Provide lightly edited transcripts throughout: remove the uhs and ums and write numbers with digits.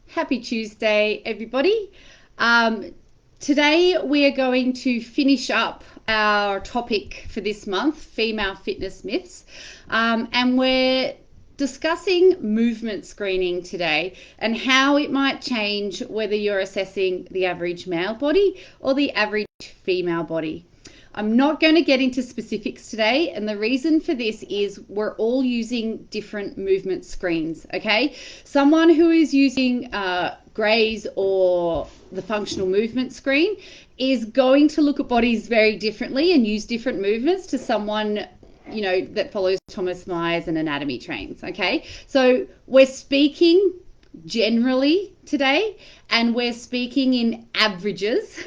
Happy Tuesday, everybody. Today we are going to finish up our topic for this month, female fitness myths, and we're discussing movement screening today and how it might change whether you're assessing the average male body or the average female body. I'm not going to get into specifics today, and the reason for this is we're all using different movement screens, okay? Someone who is using Gray's or the functional movement screen is going to look at bodies very differently and use different movements to someone, you know, that follows Thomas Myers and anatomy trains, okay? So we're speaking generally today, and we're speaking in averages.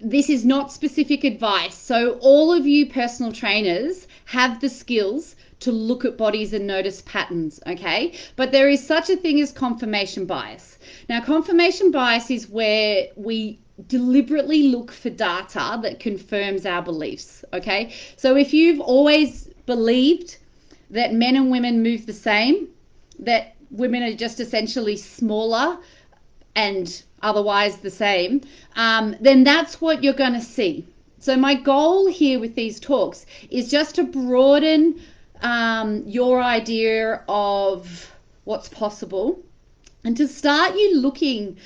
This is not specific advice. So all of you personal trainers have the skills to look at bodies and notice patterns, okay? But there is such a thing as confirmation bias. Now, confirmation bias is where we deliberately look for data that confirms our beliefs, okay? So if you've always believed that men and women move the same, that women are just essentially smaller and otherwise the same, then that's what you're going to see. So my goal here with these talks is just to broaden your idea of what's possible and to start you looking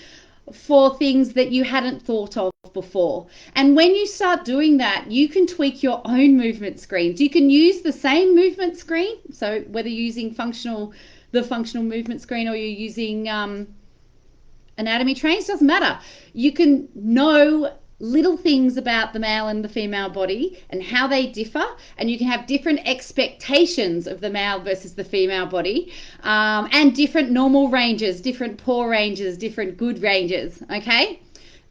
for things that you hadn't thought of before. And when you start doing that, you can tweak your own movement screens. You can use the same movement screen, so whether you're using the functional movement screen or you're using anatomy trains, doesn't matter. You can know little things about the male and the female body and how they differ, and you can have different expectations of the male versus the female body, and different normal ranges, different poor ranges, different good ranges, okay?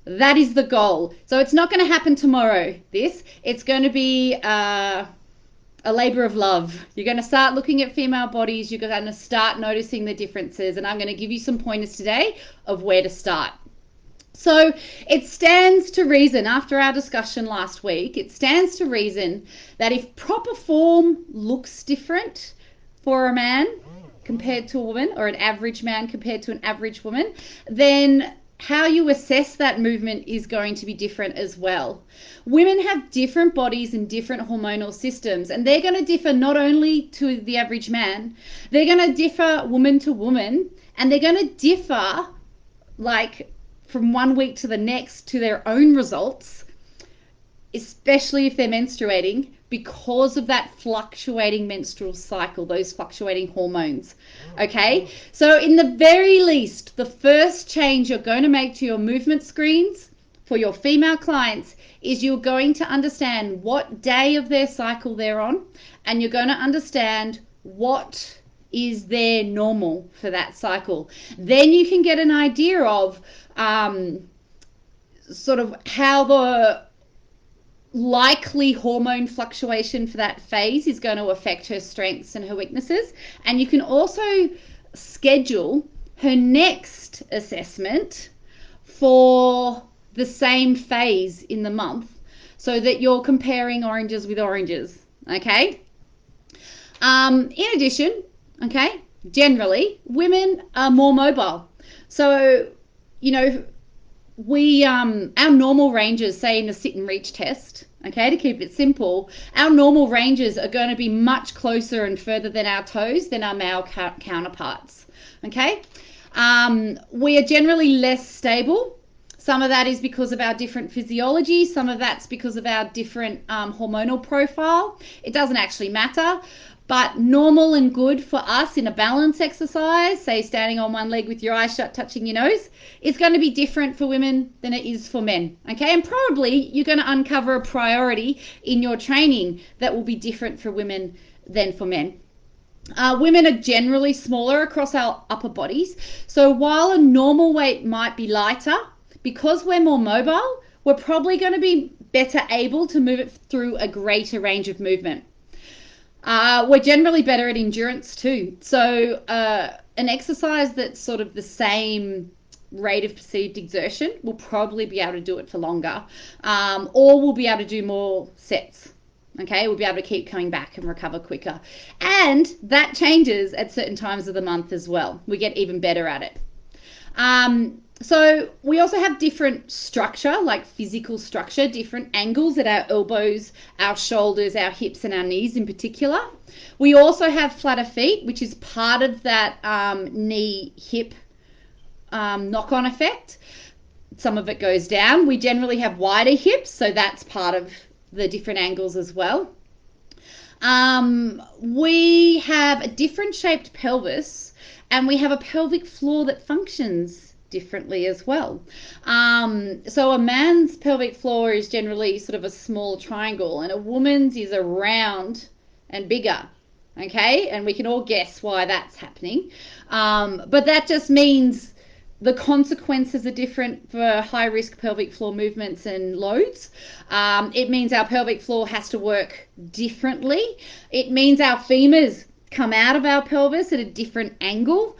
That is the goal. So it's not going to happen tomorrow, it's going to be a labor of love. You're going to start looking at female bodies, you're going to start noticing the differences, and I'm going to give you some pointers today of where to start. So it stands to reason, after our discussion last week, it stands to reason that if proper form looks different for a man compared to a woman, or an average man compared to an average woman, then how you assess that movement is going to be different as well. Women have different bodies and different hormonal systems, and they're going to differ not only to the average man, they're going to differ woman to woman, and they're going to differ like from one week to the next to their own results, especially if they're menstruating, because of that fluctuating menstrual cycle, those fluctuating hormones, okay? So in the very least, the first change you're going to make to your movement screens for your female clients is you're going to understand what day of their cycle they're on, and you're going to understand what is their normal for that cycle. Then you can get an idea of sort of how the likely hormone fluctuation for that phase is going to affect her strengths and her weaknesses. And you can also schedule her next assessment for the same phase in the month so that you're comparing oranges with oranges, okay? In addition, okay, generally, women are more mobile. So, you know, we our normal ranges, say in a sit and reach test, okay, to keep it simple, our normal ranges are going to be much closer and further than our toes than our male counterparts, okay? We are generally less stable. Some of that is because of our different physiology. Some of that's because of our different hormonal profile. It doesn't actually matter. But normal and good for us in a balance exercise, say standing on one leg with your eyes shut, touching your nose, is going to be different for women than it is for men, okay? And probably you're going to uncover a priority in your training that will be different for women than for men. Women are generally smaller across our upper bodies. So while a normal weight might be lighter, because we're more mobile, we're probably going to be better able to move it through a greater range of movement. We're generally better at endurance too. So an exercise that's sort of the same rate of perceived exertion, we'll probably be able to do it for longer, or we'll be able to do more sets. Okay, we'll be able to keep coming back and recover quicker. And that changes at certain times of the month as well. We get even better at it. So we also have different structure, like physical structure, different angles at our elbows, our shoulders, our hips, and our knees in particular. We also have flatter feet, which is part of that knee-hip knock-on effect. Some of it goes down. We generally have wider hips, so that's part of the different angles as well. We have a different shaped pelvis, and we have a pelvic floor that functions differently as well. So a man's pelvic floor is generally sort of a small triangle, and a woman's is a round and bigger. Okay, and we can all guess why that's happening. But that just means the consequences are different for high-risk pelvic floor movements and loads. It means our pelvic floor has to work differently. It means our femurs come out of our pelvis at a different angle.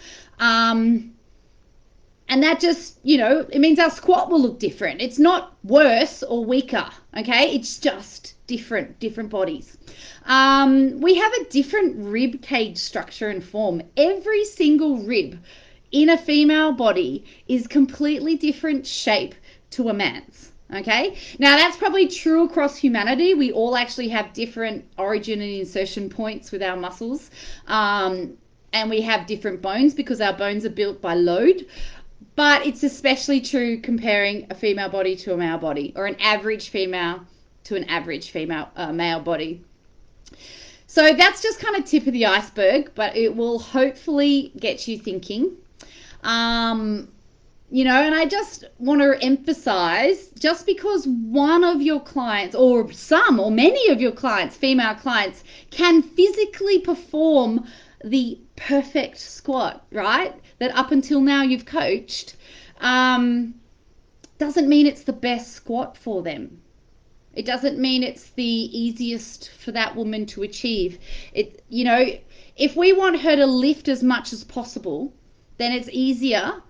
And that just, it means our squat will look different. It's not worse or weaker, okay? It's just different bodies. We have a different rib cage structure and form. Every single rib in a female body is completely different shape to a man's. Okay, now that's probably true across humanity. We all actually have different origin and insertion points with our muscles, and we have different bones because our bones are built by load. But it's especially true comparing a female body to a male body, or an average female to an average male body. So that's just kind of tip of the iceberg, but it will hopefully get you thinking. And I just want to emphasize, just because one of your clients or some or many of your clients, female clients, can physically perform the perfect squat, right, that up until now you've coached, doesn't mean it's the best squat for them. It doesn't mean it's the easiest for that woman to achieve. If we want her to lift as much as possible, then it's easier,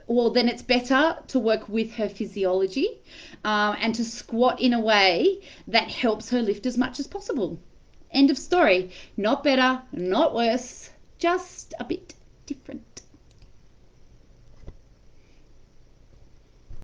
or then it's better to work with her physiology and to squat in a way that helps her lift as much as possible. End of story. Not better, not worse, just a bit different.